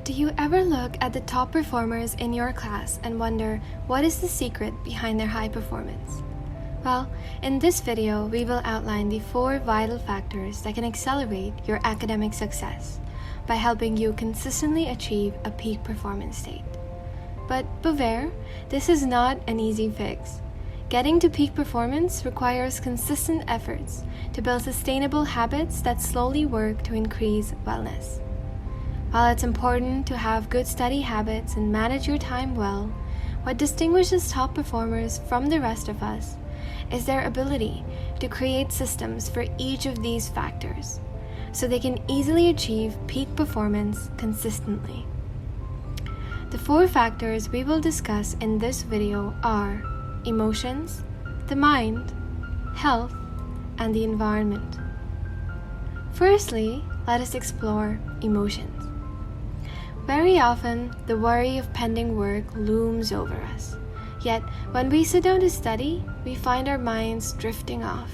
Do you ever look at the top performers in your class and wonder what is the secret behind their high performance? Well, in this video, we will outline the 4 vital factors that can accelerate your academic success by helping you consistently achieve a peak performance state. But beware, this is not an easy fix. Getting to peak performance requires consistent efforts to build sustainable habits that slowly work to increase wellness. While it's important to have good study habits and manage your time well, what distinguishes top performers from the rest of us is their ability to create systems for each of these factors so they can easily achieve peak performance consistently. The 4 factors we will discuss in this video are emotions, the mind, health, and the environment. Firstly, let us explore emotions. Very often, the worry of pending work looms over us. Yet, when we sit down to study, we find our minds drifting off.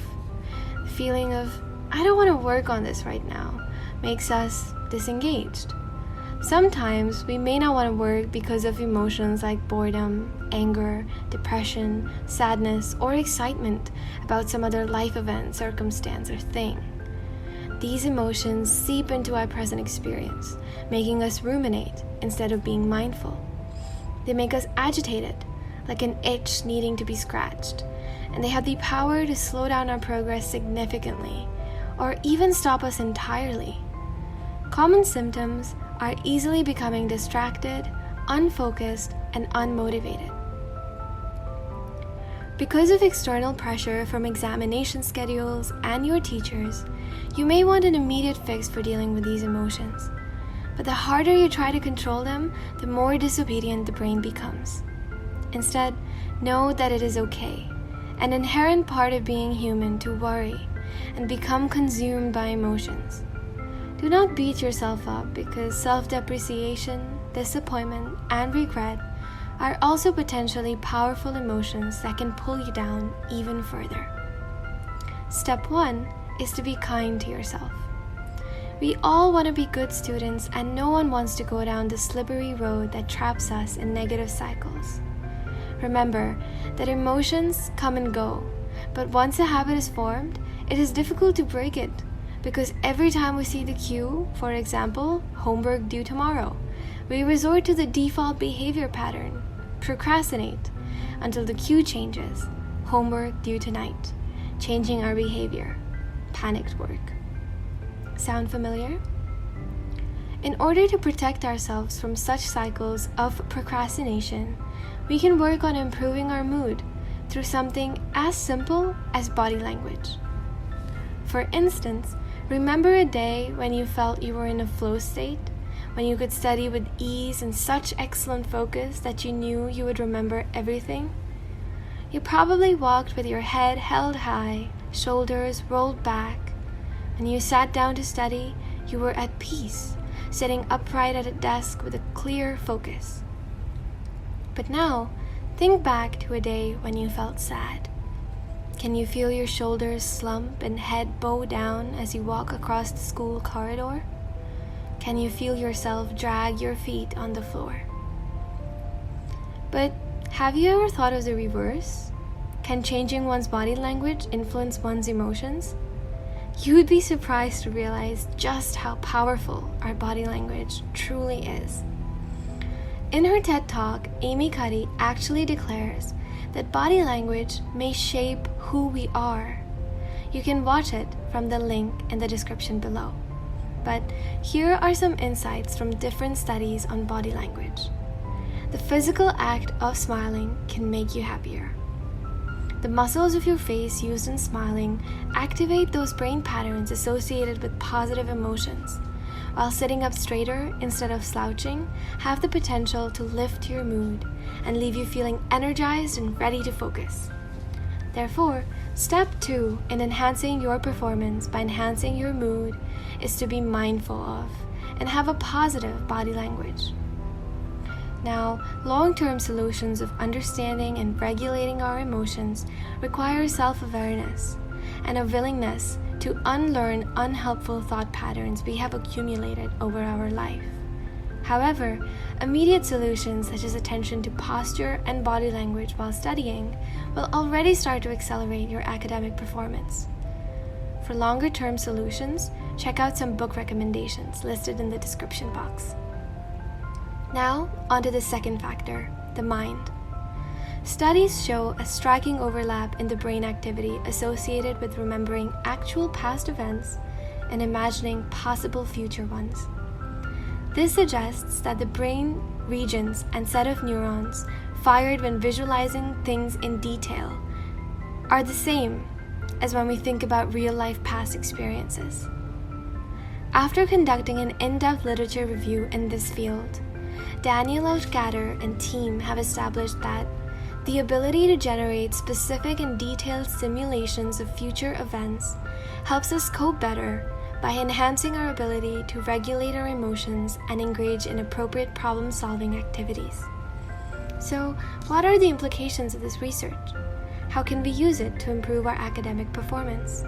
The feeling of, I don't want to work on this right now, makes us disengaged. Sometimes, we may not want to work because of emotions like boredom, anger, depression, sadness, or excitement about some other life event, circumstance, or thing. These emotions seep into our present experience, making us ruminate instead of being mindful. They make us agitated, like an itch needing to be scratched, and they have the power to slow down our progress significantly, or even stop us entirely. Common symptoms are easily becoming distracted, unfocused, and unmotivated. Because of external pressure from examination schedules and your teachers, you may want an immediate fix for dealing with these emotions. But the harder you try to control them, the more disobedient the brain becomes. Instead, know that it is okay, an inherent part of being human, to worry and become consumed by emotions. Do not beat yourself up because self-depreciation, disappointment, and regret are also potentially powerful emotions that can pull you down even further. Step 1 is to be kind to yourself. We all want to be good students, and no one wants to go down the slippery road that traps us in negative cycles. Remember that emotions come and go, but once a habit is formed, it is difficult to break it, because every time we see the cue, for example, homework due tomorrow, we resort to the default behavior pattern, procrastinate, until the cue changes, homework due tonight, changing our behavior, panicked work. Sound familiar? In order to protect ourselves from such cycles of procrastination, we can work on improving our mood through something as simple as body language. For instance, remember a day when you felt you were in a flow state, when you could study with ease and such excellent focus that you knew you would remember everything? You probably walked with your head held high, shoulders rolled back. When you sat down to study, you were at peace, sitting upright at a desk with a clear focus. But now, think back to a day when you felt sad. Can you feel your shoulders slump and head bow down as you walk across the school corridor? Can you feel yourself drag your feet on the floor? But have you ever thought of the reverse? Can changing one's body language influence one's emotions? You would be surprised to realize just how powerful our body language truly is. In her TED Talk, Amy Cuddy actually declares that body language may shape who we are. You can watch it from the link in the description below. But here are some insights from different studies on body language. The physical act of smiling can make you happier. The muscles of your face used in smiling activate those brain patterns associated with positive emotions, while sitting up straighter instead of slouching have the potential to lift your mood and leave you feeling energized and ready to focus. Therefore, step 2 in enhancing your performance by enhancing your mood is to be mindful of and have a positive body language. Now, long-term solutions of understanding and regulating our emotions require self-awareness and a willingness to unlearn unhelpful thought patterns we have accumulated over our life. However, immediate solutions such as attention to posture and body language while studying will already start to accelerate your academic performance. For longer-term solutions, check out some book recommendations listed in the description box. Now, onto the second factor, the mind. Studies show a striking overlap in the brain activity associated with remembering actual past events and imagining possible future ones. This suggests that the brain regions and set of neurons fired when visualizing things in detail are the same as when we think about real-life past experiences. After conducting an in-depth literature review in this field, Daniel Algatter and team have established that the ability to generate specific and detailed simulations of future events helps us cope better by enhancing our ability to regulate our emotions and engage in appropriate problem-solving activities. So, what are the implications of this research? How can we use it to improve our academic performance?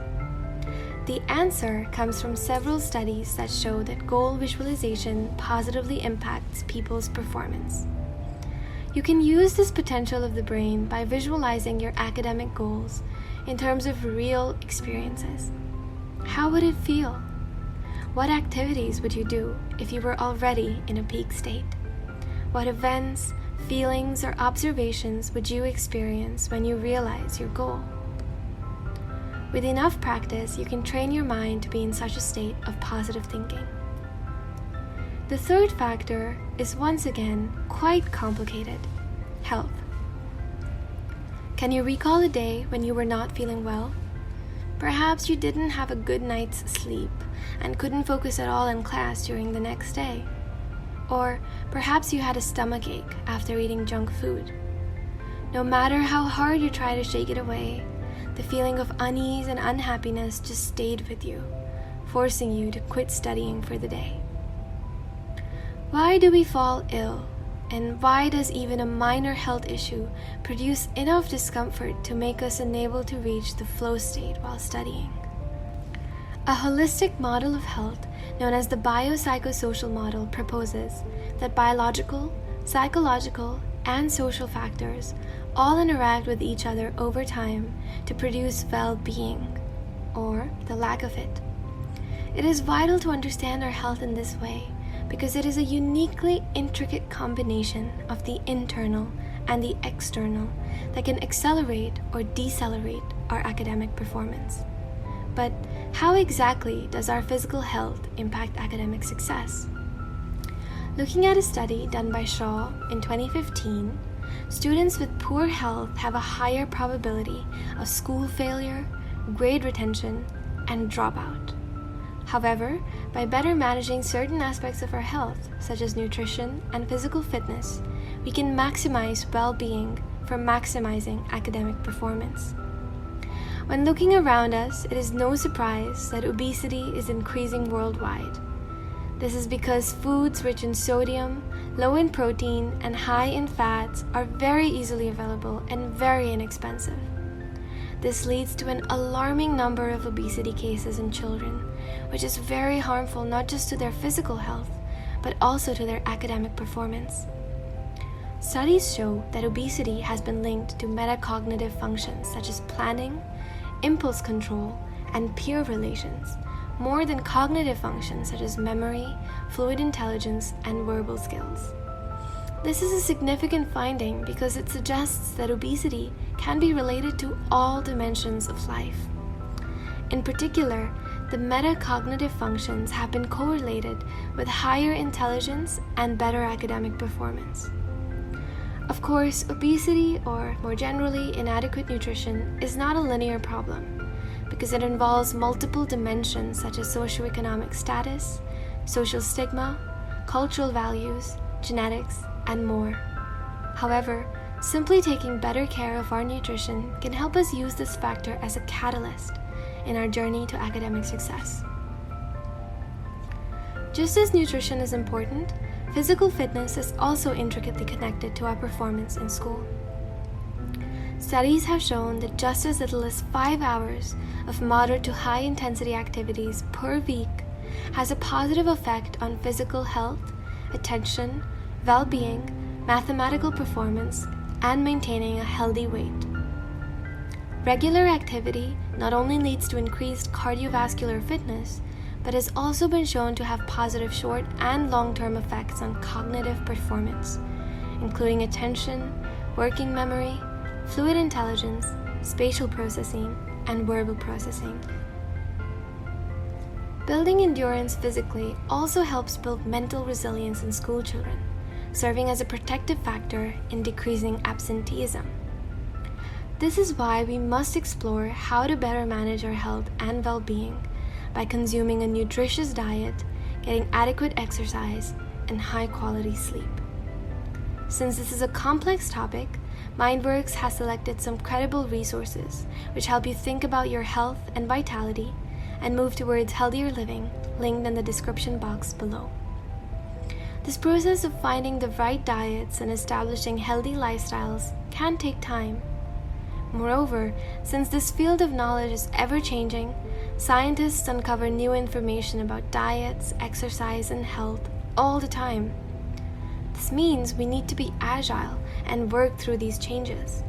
The answer comes from several studies that show that goal visualization positively impacts people's performance. You can use this potential of the brain by visualizing your academic goals in terms of real experiences. How would it feel? What activities would you do if you were already in a peak state? What events, feelings, or observations would you experience when you realize your goal? With enough practice, you can train your mind to be in such a state of positive thinking. The third factor is once again quite complicated: health. Can you recall a day when you were not feeling well? Perhaps you didn't have a good night's sleep and couldn't focus at all in class during the next day. Or perhaps you had a stomachache after eating junk food. No matter how hard you try to shake it away, the feeling of unease and unhappiness just stayed with you, forcing you to quit studying for the day. Why do we fall ill? And why does even a minor health issue produce enough discomfort to make us unable to reach the flow state while studying? A holistic model of health known as the biopsychosocial model proposes that biological, psychological, and social factors all interact with each other over time to produce well-being, or the lack of it. It is vital to understand our health in this way because it is a uniquely intricate combination of the internal and the external that can accelerate or decelerate our academic performance. But how exactly does our physical health impact academic success? Looking at a study done by Shaw in 2015, students with poor health have a higher probability of school failure, grade retention, and dropout. However, by better managing certain aspects of our health, such as nutrition and physical fitness, we can maximize well-being for maximizing academic performance. When looking around us, it is no surprise that obesity is increasing worldwide. This is because foods rich in sodium, low in protein, and high in fats are very easily available and very inexpensive. This leads to an alarming number of obesity cases in children, which is very harmful not just to their physical health, but also to their academic performance. Studies show that obesity has been linked to metacognitive functions such as planning, impulse control, and peer relations, more than cognitive functions such as memory, fluid intelligence, and verbal skills. This is a significant finding because it suggests that obesity can be related to all dimensions of life. In particular, the metacognitive functions have been correlated with higher intelligence and better academic performance. Of course, obesity, or more generally inadequate nutrition, is not a linear problem because it involves multiple dimensions such as socioeconomic status, social stigma, cultural values, genetics, and more. However, simply taking better care of our nutrition can help us use this factor as a catalyst in our journey to academic success. Just as nutrition is important, physical fitness is also intricately connected to our performance in school. Studies have shown that just as little as 5 hours of moderate to high intensity activities per week has a positive effect on physical health, attention, well-being, mathematical performance, and maintaining a healthy weight. Regular activity not only leads to increased cardiovascular fitness, but has also been shown to have positive short and long-term effects on cognitive performance, including attention, working memory, fluid intelligence, spatial processing, and verbal processing. Building endurance physically also helps build mental resilience in school children, serving as a protective factor in decreasing absenteeism. This is why we must explore how to better manage our health and well-being by consuming a nutritious diet, getting adequate exercise, and high-quality sleep. Since this is a complex topic, MindWorks has selected some credible resources which help you think about your health and vitality and move towards healthier living, linked in the description box below. This process of finding the right diets and establishing healthy lifestyles can take time. Moreover, since this field of knowledge is ever-changing, scientists uncover new information about diets, exercise, and health all the time. This means we need to be agile and work through these changes.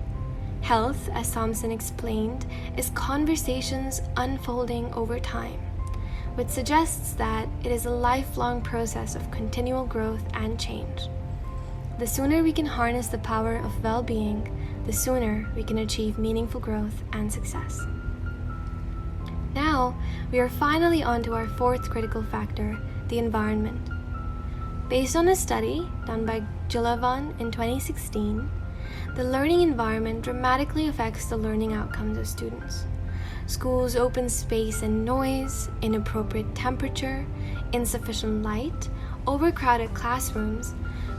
Health, as Thompson explained, is conversations unfolding over time, which suggests that it is a lifelong process of continual growth and change. The sooner we can harness the power of well-being, the sooner we can achieve meaningful growth and success. Now, we are finally on to our fourth critical factor, the environment. Based on a study done by Judson in 2016, the learning environment dramatically affects the learning outcomes of students. Schools' open space and noise, inappropriate temperature, insufficient light, overcrowded classrooms,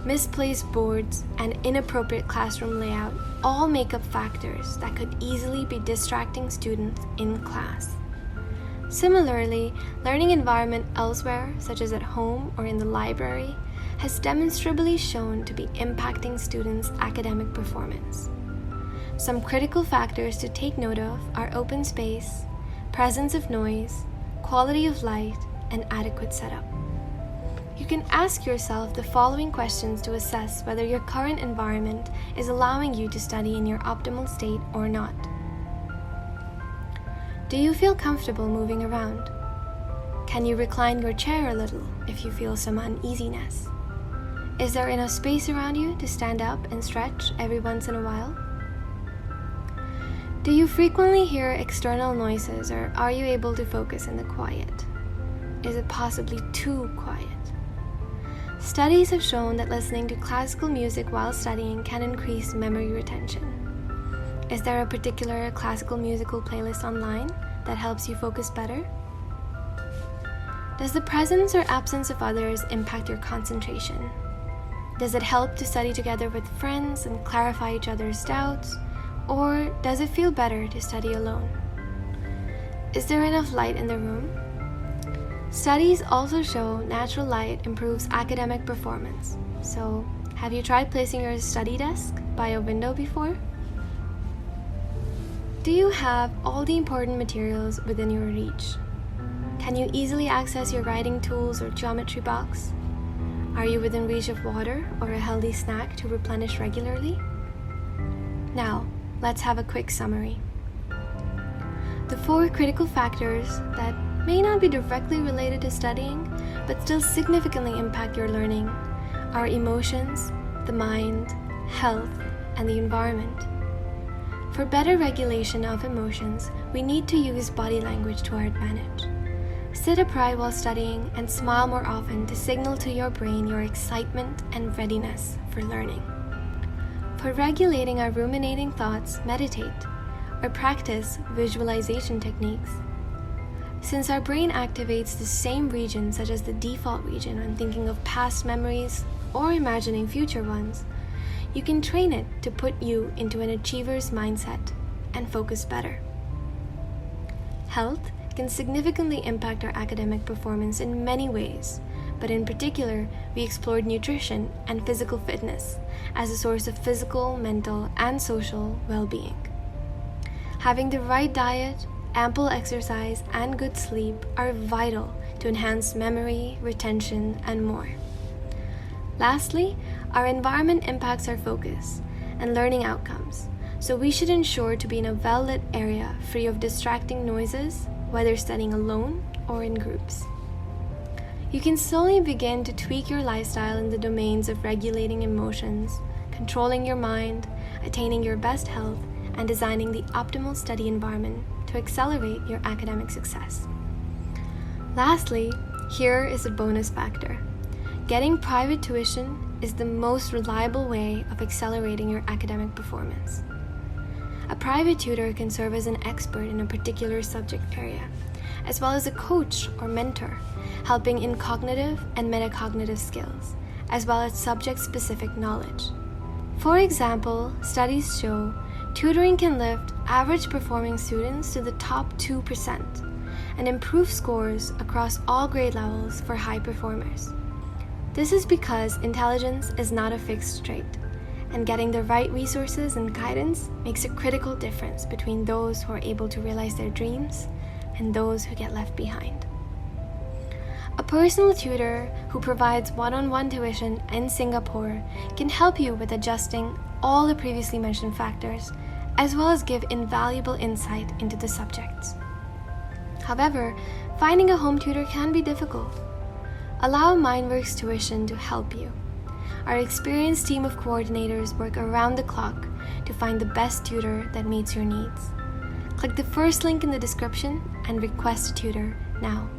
misplaced boards, and inappropriate classroom layout all make up factors that could easily be distracting students in class. Similarly, learning environment elsewhere, such as at home or in the library, has demonstrably shown to be impacting students' academic performance. Some critical factors to take note of are open space, presence of noise, quality of light, and adequate setup. You can ask yourself the following questions to assess whether your current environment is allowing you to study in your optimal state or not. Do you feel comfortable moving around? Can you recline your chair a little if you feel some uneasiness? Is there enough space around you to stand up and stretch every once in a while? Do you frequently hear external noises, or are you able to focus in the quiet? Is it possibly too quiet? Studies have shown that listening to classical music while studying can increase memory retention. Is there a particular classical musical playlist online that helps you focus better? Does the presence or absence of others impact your concentration? Does it help to study together with friends and clarify each other's doubts? Or does it feel better to study alone? Is there enough light in the room? Studies also show natural light improves academic performance. So, have you tried placing your study desk by a window before? Do you have all the important materials within your reach? Can you easily access your writing tools or geometry box? Are you within reach of water or a healthy snack to replenish regularly? Now, let's have a quick summary. The 4 critical factors that may not be directly related to studying, but still significantly impact your learning are emotions, the mind, health, and the environment. For better regulation of emotions, we need to use body language to our advantage. Sit upright while studying and smile more often to signal to your brain your excitement and readiness for learning. For regulating our ruminating thoughts, meditate or practice visualization techniques. Since our brain activates the same region, such as the default region, when thinking of past memories or imagining future ones, you can train it to put you into an achiever's mindset and focus better. Health can significantly impact our academic performance in many ways, but in particular, we explored nutrition and physical fitness as a source of physical, mental, and social well-being. Having the right diet, ample exercise, and good sleep are vital to enhance memory, retention, and more. Lastly, our environment impacts our focus and learning outcomes, so we should ensure to be in a well-lit area free of distracting noises, whether studying alone or in groups. You can slowly begin to tweak your lifestyle in the domains of regulating emotions, controlling your mind, attaining your best health, and designing the optimal study environment to accelerate your academic success. Lastly, here is a bonus factor. Getting private tuition is the most reliable way of accelerating your academic performance. A private tutor can serve as an expert in a particular subject area, as well as a coach or mentor, helping in cognitive and metacognitive skills, as well as subject-specific knowledge. For example, studies show tutoring can lift average performing students to the top 2% and improve scores across all grade levels for high performers. This is because intelligence is not a fixed trait, and getting the right resources and guidance makes a critical difference between those who are able to realize their dreams and those who get left behind. A personal tutor who provides one-on-one tuition in Singapore can help you with adjusting all the previously mentioned factors, as well as give invaluable insight into the subjects. However, finding a home tutor can be difficult. Allow MindWorks Tuition to help you. Our experienced team of coordinators work around the clock to find the best tutor that meets your needs. Click the first link in the description and request a tutor now.